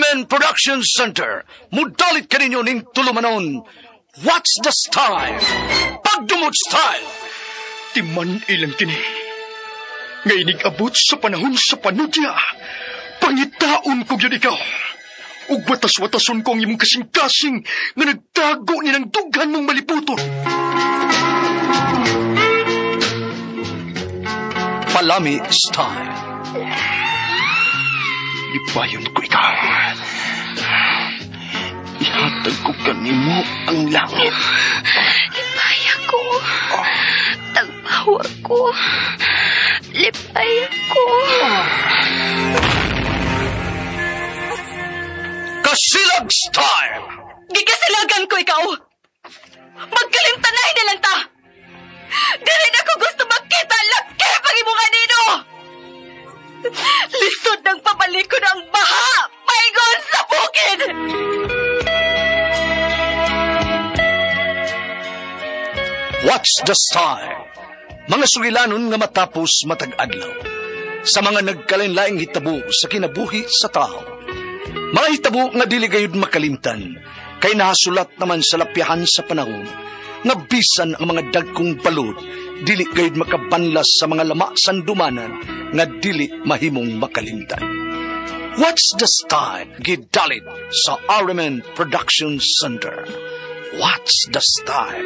Armen Production Center. Mudalit ka ninyo ning tulumanon. What's the style? Pagdumot style. Timan ilang kini. Ngayon abot sa panahon sa panudya. Pangitaon ko yun ikaw. Ug watas-watason ko ang imong kasing-kasing nga nagtago ni ng dughan mong maliputon. Palami style. Ipayon ko ikaw. Ihatag ko kanimo ang langit. Lipaya ko. Tagbawa ko. Lipaya ko. Kasilag style. Gigasilagan ko ikaw. Magkalimtanay na lang ta. Dili na ko gusto makita ang laki pangimunga nino. Lisod ng papalikod ang baha. Paigon sa bukid. What's the style? Mga sugilanon nga matapos matag-adlaw. Sa mga nagkalain-laing hitabo sa kinabuhi sa tao. Mga hitabo nga dili gayud makalimtan, kay nahasulat naman sa lapyahan sa panahon, nga bisan ang mga dagkong balod, dili gayud makabanlas sa mga lama sandumanan, nga dili mahimong makalimtan. What's the style? Gidalit sa Armen Production Center. What's the style?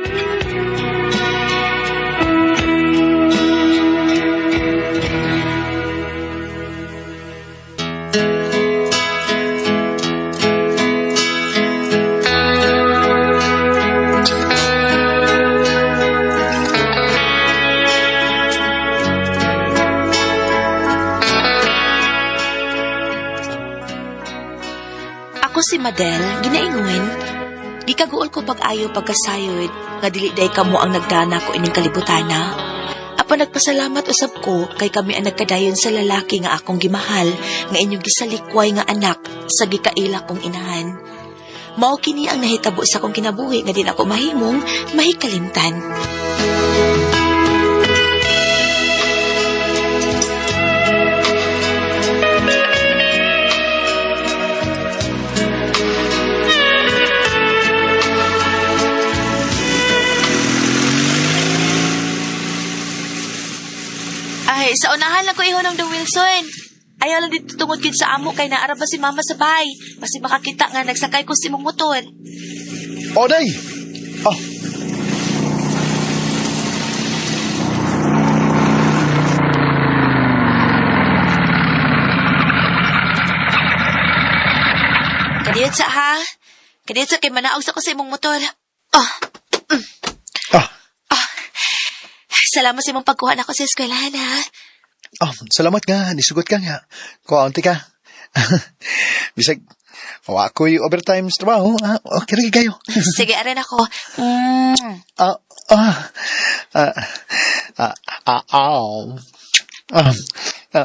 Ako si Madel, ginaingon. Gikaguol ko pag-ayo pagkasayod, nga dili day kamo ang nagdana ko ining kalibutana. Apa nagpasalamat usab ko kay kami ang nagkadayon sa lalaki nga akong gimahal, nga inyong gisalikway nga anak sa gikaila kong inahan. Mao kini ang nahitabo sa akong kinabuhi nga din ako mahimong mahikalimtan. Ay, sa unahan lang ko ihon ng The Wilson. Ayaw lang dito tungod gid sa amo kay naara ba si mama sa bahay. Basi makakita nga nagsakay ko si mong motor. Oday! Oh. Kadiyot sa ha? Kadiyot sa kay manaog sa ko sa imong motor. Ah. Salamat sa imong pagkuha na ko sa eskwelahan ha. Oh, salamat nga. Nisugot ka nga. Kuwaunti ka. Bisag, ako'y overtime sa trabaho. Okay rin kayo. Sige, aran ako.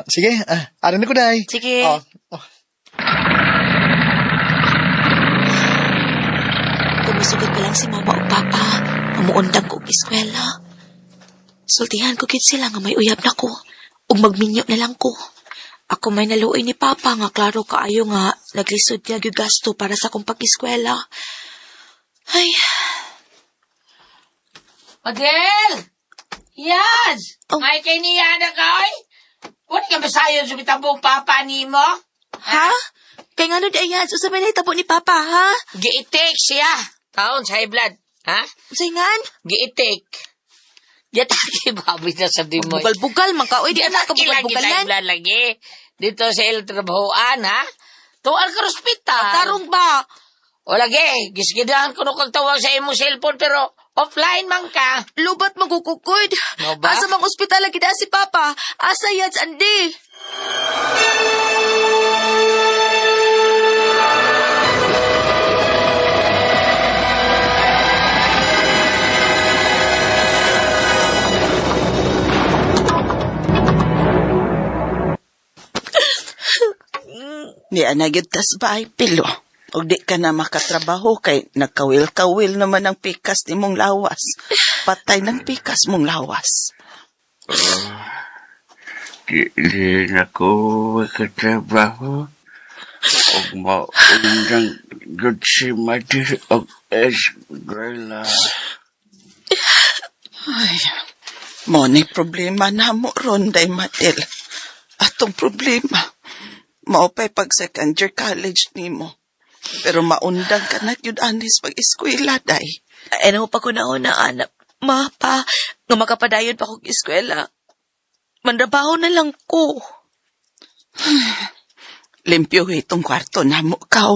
Sige, aran ako, Day. Sige. Kumusugot ko lang si mama o papa. Umuundang ko og eskwela. Sultihan ko kit sila nga may uyab na ko. Ug magminyo na lang ko. Ako may naluoy ni Papa nga klaro kaayo nga naglisod niya yung gasto para sa kong pag-eskwela. Ay. Adel! Yes! Oh. May kay niya na ka, oy? Wala ka masayon sa bitambong papa ni mo? Ha? Kaya nga nun ayan, susabay na itabo ni Papa, ha? Giitik siya. Taon sa high blood. Ha? Saingan? Giitik. Yataki baboy na sa di mo. Bugal-bugal, man ka. Uy, di anak ka bugal-bugalan. Lagi. Dito sa trabahoan, ha? Tuwal ka hospital. Tarong ba? O lagi, gisgidahan ko nung kagtawag sa imong cellphone pero offline man ka. Lubat magukukod. No ba? Asa mang ospital lagi na si Papa. Asa yads andi. Di anagid tas bahay pilo. O di ka na makatrabaho kay nagkawil-kawil naman ang pikas ni mong lawas. Patay ng pikas mong lawas. Di na ako makatrabaho. og maundang gud si Madel og eskwela. Ay, mo ni problema na mo ron, day Madel. Atong problema, maupay pag second year college ni mo. Pero maundang ka na yun anis pag-eskwela, day. Ay, ano pa ko nauna, anak. Ma, pa, nga makapadayon pa kong eskwela. Mandrabaho na lang ko. Limpyo itong kwarto na mo, kaw.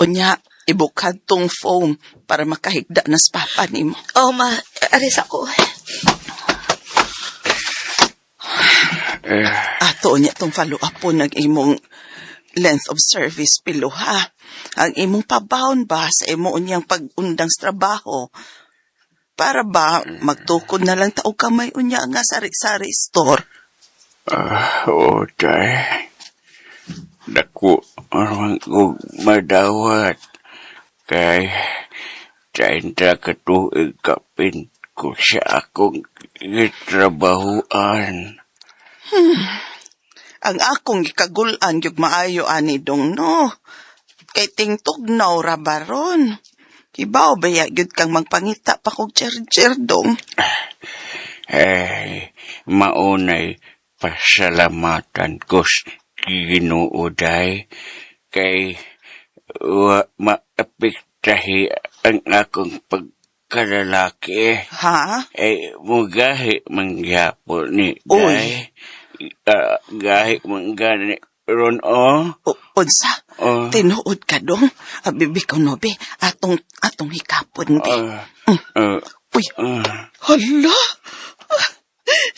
Unya, ibukad tong foam para makahigda na sa papa ni mo. Oh, ma, aris ako. Ato niya tong follow-up po ng imong length of service, Pilo, ha? Ang imong pabaon ba sa imo unyang pag-undang sa trabaho? Para ba magtukod na lang tao kamay unya nga sari-sari store? Oo, day. Dako, arang kong madawat. Kay, tainta katuig kapin ko sa akong gitrabahuan. Ang akong gikagulan yung maayo ani dong, no? Kay tingtugnaw ra baron. Kibaw baya gyud kang magpangita pa kog cher-cher dong. Ay, maunay pasalamatan ko sa Ginoo, day. Kay, wa maapektahi ang akong pagkalalaki. Ha? Ay, mugahi mangyapo ni Uy. day. Gahi manggani ron, oh. Unsa? Oh. Tinuod ka dong? Bibi ko no, be. Atong hikapon, be. Uy, hala!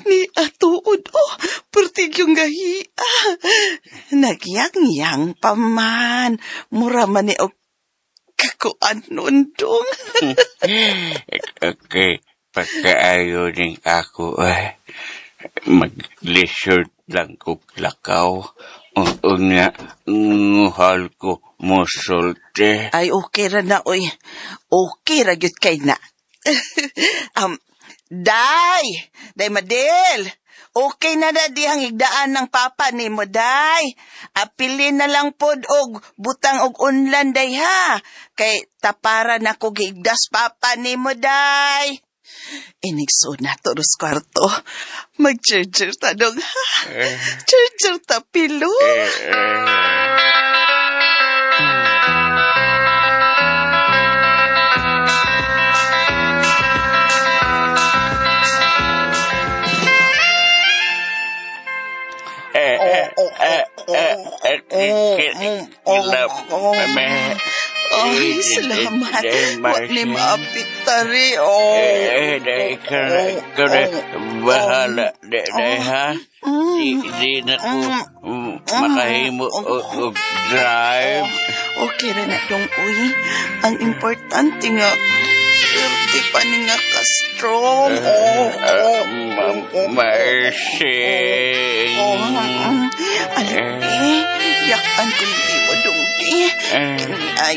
Ni atuod, oh. Pertig yung gahi. Nagyang-yang pa man. Mura man ni o kakuan nun dong. Okay, pagkaayo rin ako, mag-leisure lang ko lakaw. O nga, nguhal ko musulte. Ay, okay ra na, oy. Okay ra gyud kay na. Day Madel. Okay na na dihang higdaan ng papa ni mo, day. Apilin na lang pod og butang og unlan, day, ha. Kay taparan ako higdas papa ni mo, day. Inigso na to dos kwarto. Mag-charger ta dong, ha. Charger ta, Pilo. Ay, salamat. Wag ni maapit tari, Day ka bahala, day, ha? Di na ko makahimo og drive. Okay ra na dong, uy. Ang importante nga, swerte pa ni nga ka-strong. Marsing. Alam, yakan ko ni mo dong, Ay,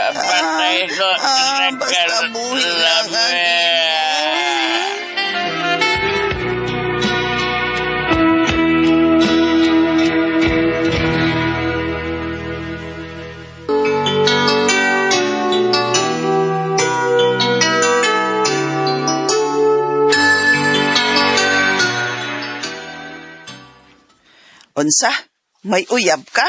Patay ko. basta buhi lang. Unsa? May uyab ka?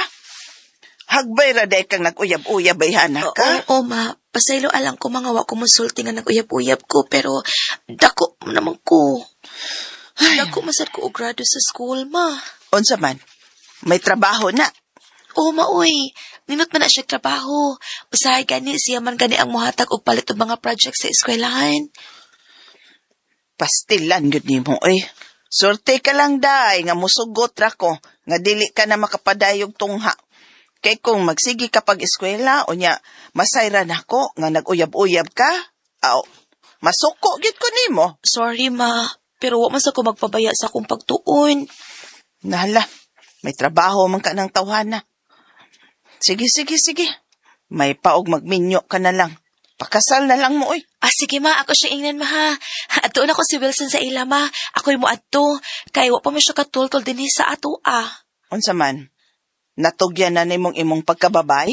Hagbay ra day kang nag-uyab-uyab ay hanak ka? Oo, ma. Pasaylo alang ko mga wa kumonsulti nga nag-uyab-uyab ko, pero dako naman ko. Dako masad ko og grado sa school, ma. Unsa man? May trabaho na. Oo, maoy. Ninot man na siya trabaho. Usahay gani, siya man gani ang muhatag og palit og mga project sa eskwelahan. Pastilan gud nimo, oy. Sorte ka lang, day, nga musugot ra ko, nga dili ka na makapadayog tungha. Kay kung magsigi ka pag-eskwela, o nya, masayran ako, nga nag-uyab-uyab ka, aw, masuko gid ko nimo. Sorry, ma. Pero wa man sa ko magpabaya sa akong pagtuon. Nahala, may trabaho man ka ng tawhana. Sige. May paog magminyo ka na lang. Pakasal na lang mo, oy. Sige ma, ako siya ingnan ma ha. Atoon ako si Wilson sa ila ma. Ako'y mo adto. Kay wa pa mo siya katultol din sa ato Unsa man? Natugyan na nimong imong pagkababay?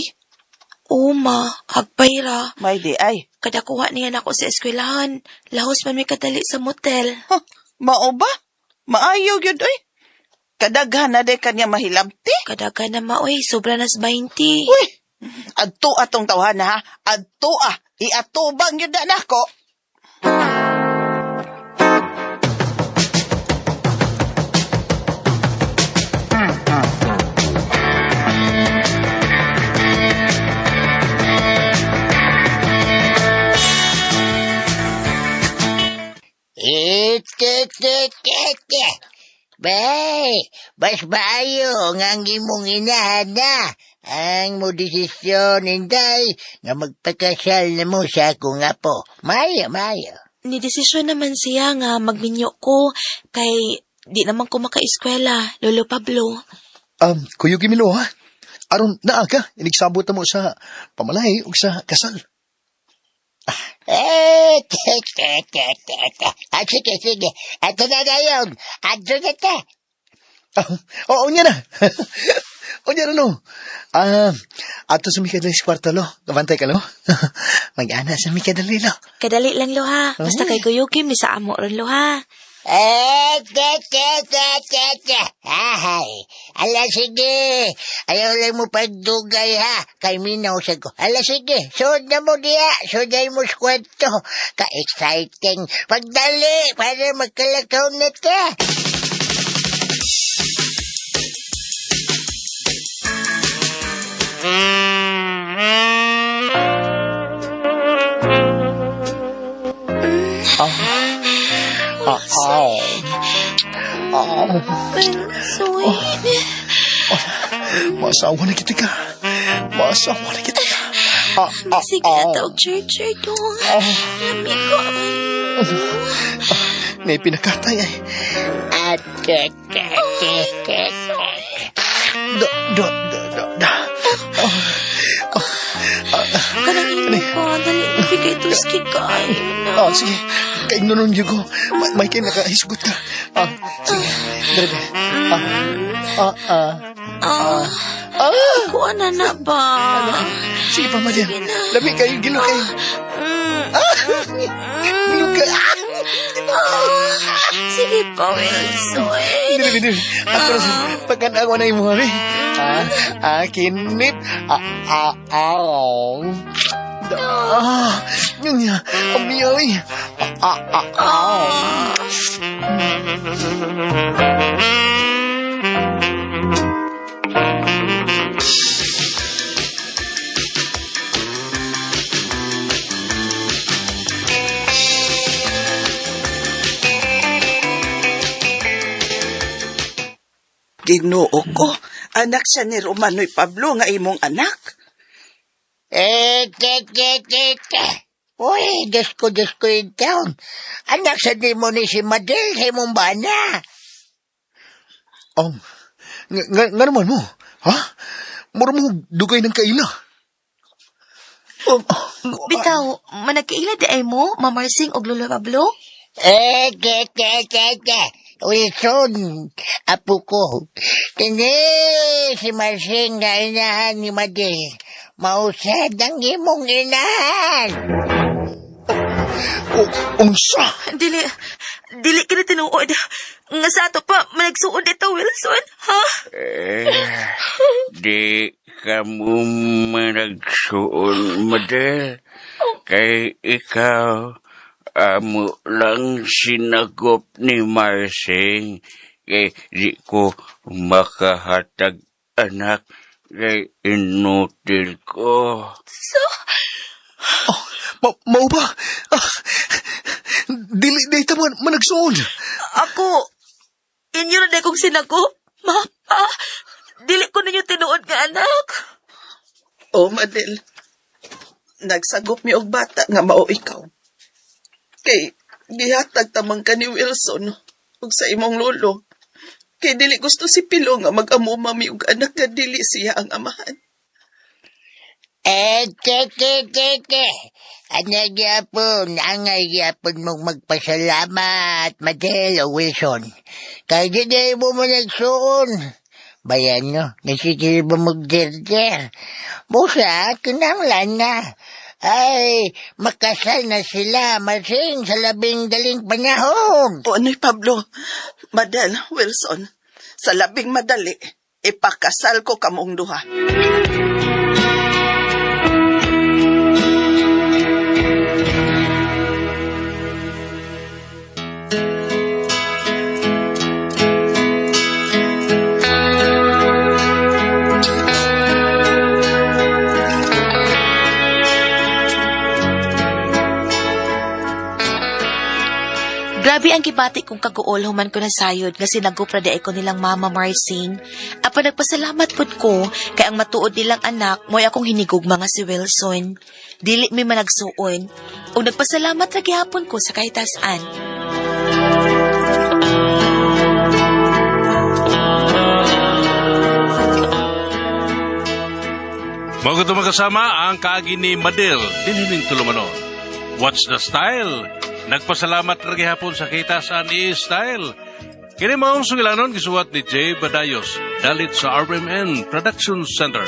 Oo ma, hagpay ra. May di ay. Kadakuha niya na ako sa eskwelahan. Lahos man may kadali sa motel. Huh, mao ba? Maayo gyud oy. Kadaghan na day kanya mahilabti. Kadaga na maoy, sobra nas 20. Uy, adto atong tawhan ha. Adto iatubang yun na nako. Bay, bas bayo ngang imong inahana. Ang mo desisyon, Inday, nga magpakasal na mo sa akong apo. Maya. Ni desisyon naman siya nga magminyo ko. Kay di naman ko makaeskwela, Lolo Pablo. Kuyo Gimilo ha. Aron naa ka, inigsabot mo sa pamalay o sa kasal. Sige. Ato na ngayon. Ato na ta. Oo niya na. O niya na no. Ato sa mikadali sa kwarto lo. Kabantay ka lo. Mag-ana sa mikadali lo. Kadali lang lo ha. Basta kay Kuya Kim, ni sa amo ron lo ha. Ay, sige. Ayaw lang mo pagdugay ha. Kay minaw sa ko. Sige. Sud na mo diya. Suday mo sa kwento. Ka-exciting. Pagdali para magkalakaw na ta. Masawa na kita ka. Sige na tawag church doon. Lamig ko. May pinakatay ay. Kanang ino pa. Dali, bigay tuski ka. Sige. Kaignonon niyo ko. May kayo nakahisgot ka. Sige. Dali. Kuha na ba? Sige pa, Maria. Labi kayo, gilo kayo. Gilo kayo. Sige pa, Wilson. Dili. Ako na pagkana ko na yung mga kinip. Yun niya. Umiyoy. Ginoo ko, anak siya ni Romano'y Pablo nga imong anak. Uy, Diyos ko yung taon. Anak sa di mo ni si Madel sa imong bana. Nga naman mo, ha? Mura mo dugay ng kaila. Bitaw, managkaila di ay mo, Mamarsing og Lolo Pablo? Wilson, apo ko. Kini si Marsing nga inahan ni Madel. Mausad ang imong inahan. Unsa? Dili ka na tinuod. Nga sa ato pa, managsuod ito, Wilson, ha? Di ka mo managsuon, Madel. Kay ikaw, amo lang sinagop ni Marsing. Kay di ko makahatag anak. Kay inutil ko. Mau ba? Dili ta mo managsuon. Ako, inyo na kong sinagop, ma, dili ko ninyo tinuod nga anak. Madel, nagsagop mi og bata nga mao ikaw. Kay gihatag tamang ka ni Wilson ug sa imong lolo. Kay dili gusto si Pilo nga mag-amo mami og anak nga dili siya ang amahan. Teke. Angay gyapon mong magpasalamat, Madel o Wilson. Kaya di mo nagsuon. Bayan nyo, nasikil ba magderder? Busa, kinanglan na. Ay, makasal na sila, Marsing, sa labing daling panahon. O ano'y Pablo, Madel, Wilson, sa labing madali, ipakasal ko kamong duha. Grabe ang gibati kong kaguol human ko na sayod nga sinagupra di ko nilang Mama Marsing. Apa nagpasalamat pud ko kay ang matuod nilang anak mo'y akong hinigog mga si Wilson. Dili mi managsuon. O nagpasalamat ra gihapon ko sa kahitasan. Mga kasama ang kaagi ni Madel dinhining tulumanon. What's the style? Nagpasalamat rin hapon sa kitasan ni Style. Kini maong sungilanon gisuwat ni Jay Badayos, dalit sa RMN Production Center.